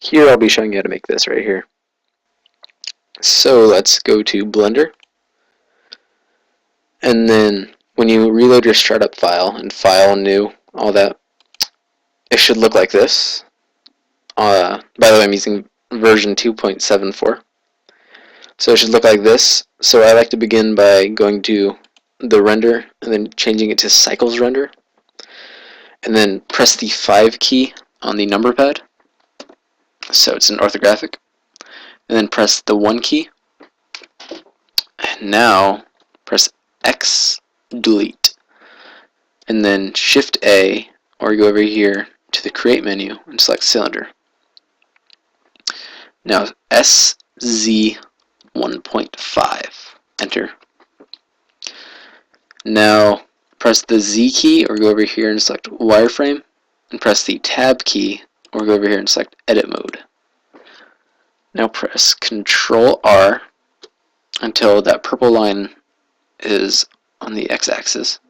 Here I'll be showing you how to make this right here. So let's go to Blender, and then when you reload your startup file and file new, all that, it should look like this. By the way, I'm using version 2.74. So it should look like this. So I like to begin by going to the render and then changing it to cycles render, and then press the 5 key on the number pad, so it's an orthographic, and then press the 1 key, and now press X delete, and then Shift A, or go over here to the create menu and select cylinder. Now SZ 1.5, enter. Now press the Z key or go over here and select wireframe, and press the tab key or go over here and select edit mode. Now press Ctrl R until that purple line is on the x-axis,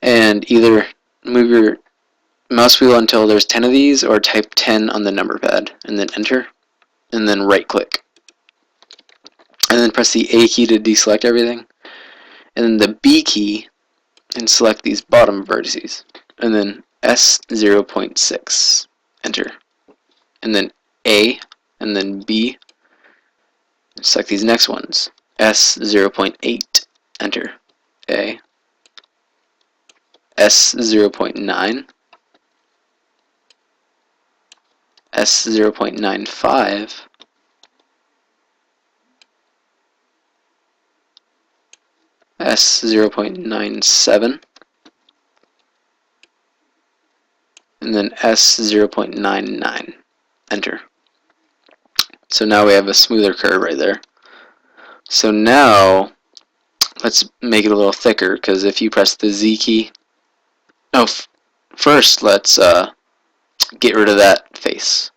and either move your mouse wheel until there's 10 of these, or type 10 on the number pad and then enter, and then right click, and then press the A key to deselect everything, and then the B key and select these bottom vertices, and then S0.6, enter, and then A, and then B, and select these next ones, S0.8, enter, A, S0.9, S0.95, S0.97, and then S0.99, enter. So now we have a smoother curve right there. So now let's make it a little thicker, because if you press the Z key, first let's get rid of that face.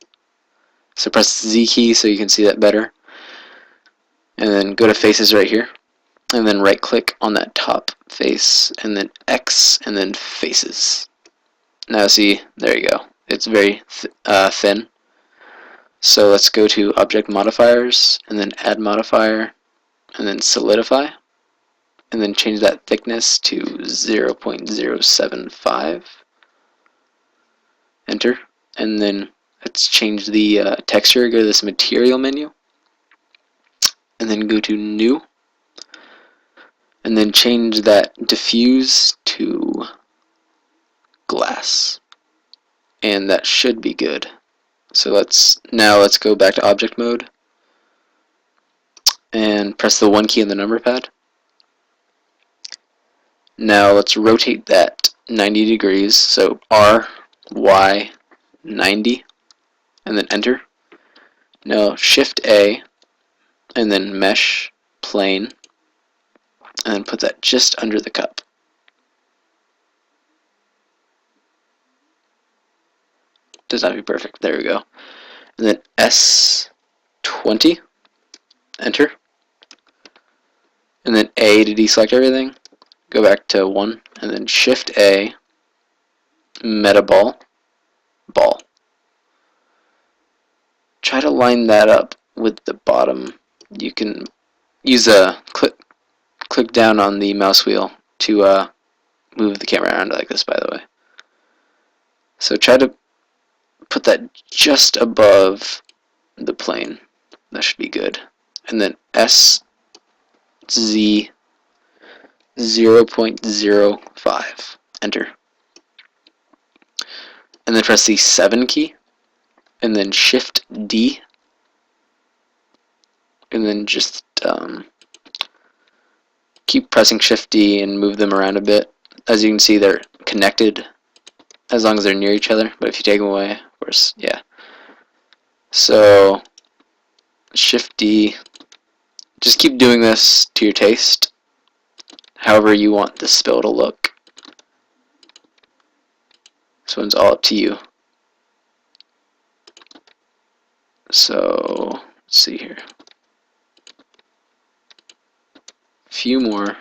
So press the Z key so you can see that better, and then go to faces right here, and then right click on that top face, and then X, and then faces. Now see, there you go, it's very thin. So let's go to object modifiers, and then add modifier, and then solidify, and then change that thickness to 0.075, enter, and then let's change the texture. Go to this material menu, and then go to new, and then change that diffuse to glass, and that should be good. So let's go back to object mode and press the 1 key on the number pad. Now let's rotate that 90 degrees, so R, Y, 90, and then enter. Now Shift A, and then mesh, plane, and then put that just under the cup. Does not be perfect, there we go. And then S20, enter, and then A to deselect everything, go back to 1, and then Shift A, meta ball, ball. Try to line that up with the bottom. You can use a click down on the mouse wheel to move the camera around like this, by the way. So try to put that just above the plane. That should be good. And then SZ 0.05, enter. And then press the 7 key, and then Shift D, and then just keep pressing Shift D and move them around a bit. As you can see, they're connected as long as they're near each other, but if you take them away, of course, yeah. So Shift D, just keep doing this to your taste, however you want the spill to look. This one's all up to you. So let's see here. A few more.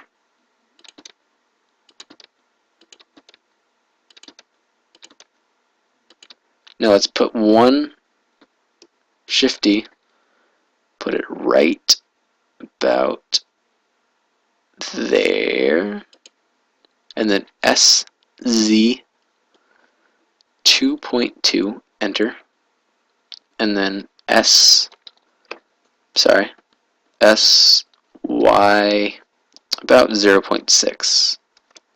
Now let's put one Shift D, put it right about there, and then SZ 2.2, enter, and then SY about 0.6,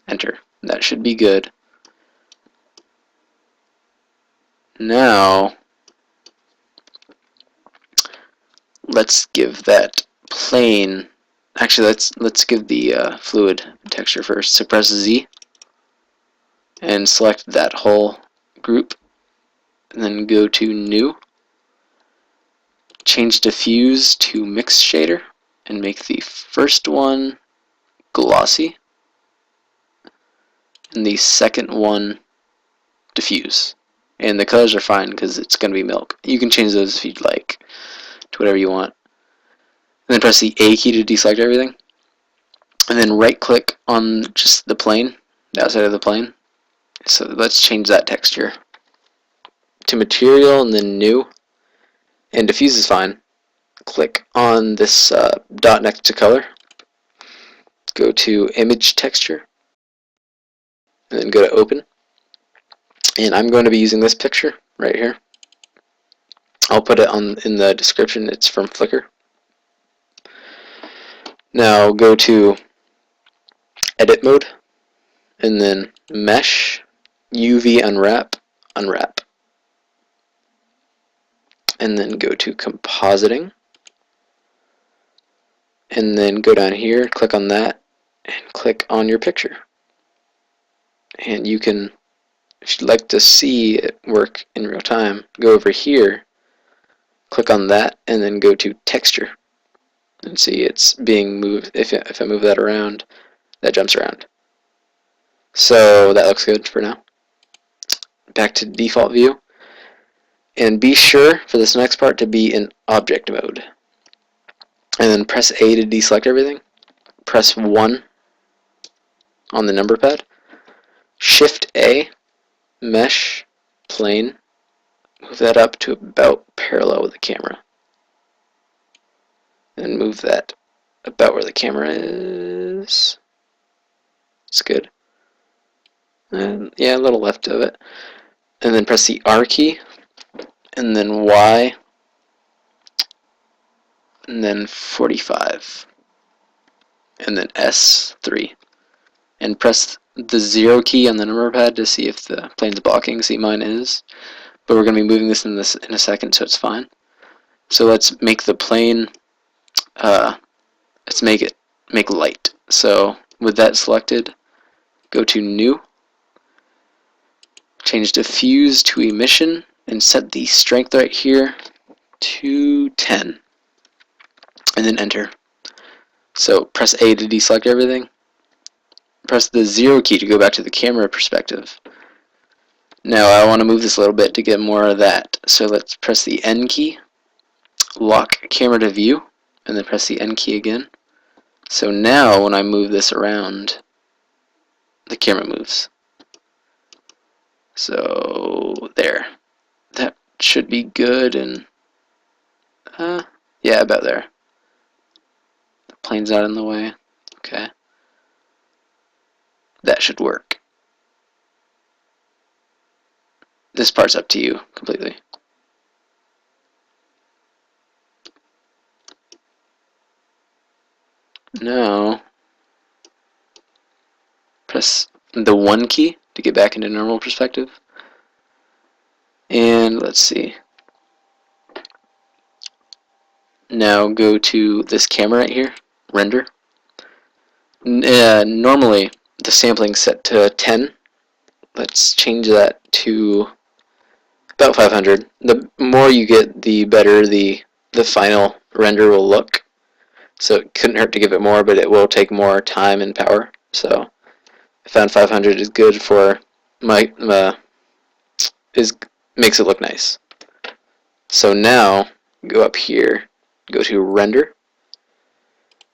enter. That should be good. Now let's give that plane, actually let's give the fluid texture first. So press Z and select that whole group, and then go to New, change diffuse to mix shader, and make the first one glossy and the second one diffuse. And the colors are fine because it's going to be milk. You can change those if you'd like to whatever you want. And then press the A key to deselect everything. And then right click on just the plane, the outside of the plane. So let's change that texture to material and then new. And diffuse is fine. Click on this dot next to color. Go to image texture. And then go to open. And I'm going to be using this picture right here. I'll put it in the description. It's from Flickr. Now go to edit mode, and then mesh, UV unwrap, unwrap. And then go to compositing, and then go down here, click on that, and click on your picture. And you can, if you'd like to see it work in real time, go over here, click on that, and then go to texture. And see it's being moved. If I move that around, that jumps around. So that looks good for now. Back to default view. And be sure for this next part to be in object mode. And then press A to deselect everything. Press 1 on the number pad. Shift A, mesh, plane. Move that up to about parallel with the camera. And move that about where the camera is. It's good. And yeah, a little left of it. And then press the R key, and then Y, and then 45, and then S3. And press the 0 key on the number pad to see if the plane's blocking. See, mine is. But we're going to be moving this in a second, so it's fine. So let's make the plane, let's make light. So with that selected, go to New, change diffuse to emission, and set the strength right here to 10. And then enter. So press A to deselect everything. Press the 0 key to go back to the camera perspective. Now I want to move this a little bit to get more of that. So let's press the N key, lock camera to view, and then press the N key again. So now when I move this around, the camera moves. So there. That should be good, and yeah, about there. The plane's not in the way. Okay. That should work. This part's up to you completely. Now, press the 1 key to get back into normal perspective. And let's see. Now go to this camera right here, render. Normally the sampling's set to 10. Let's change that to about 500. The more you get, the better the final render will look. So it couldn't hurt to give it more, but it will take more time and power. So I found 500 is good for my makes it look nice. So now go up here, go to render,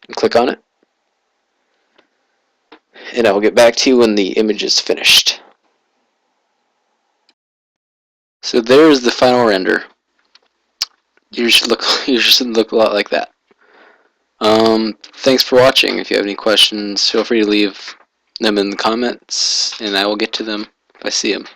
and click on it. And I will get back to you when the image is finished. So there's the final render. You should look a lot like that. Thanks for watching. If you have any questions, feel free to leave them in the comments, and I will get to them if I see them.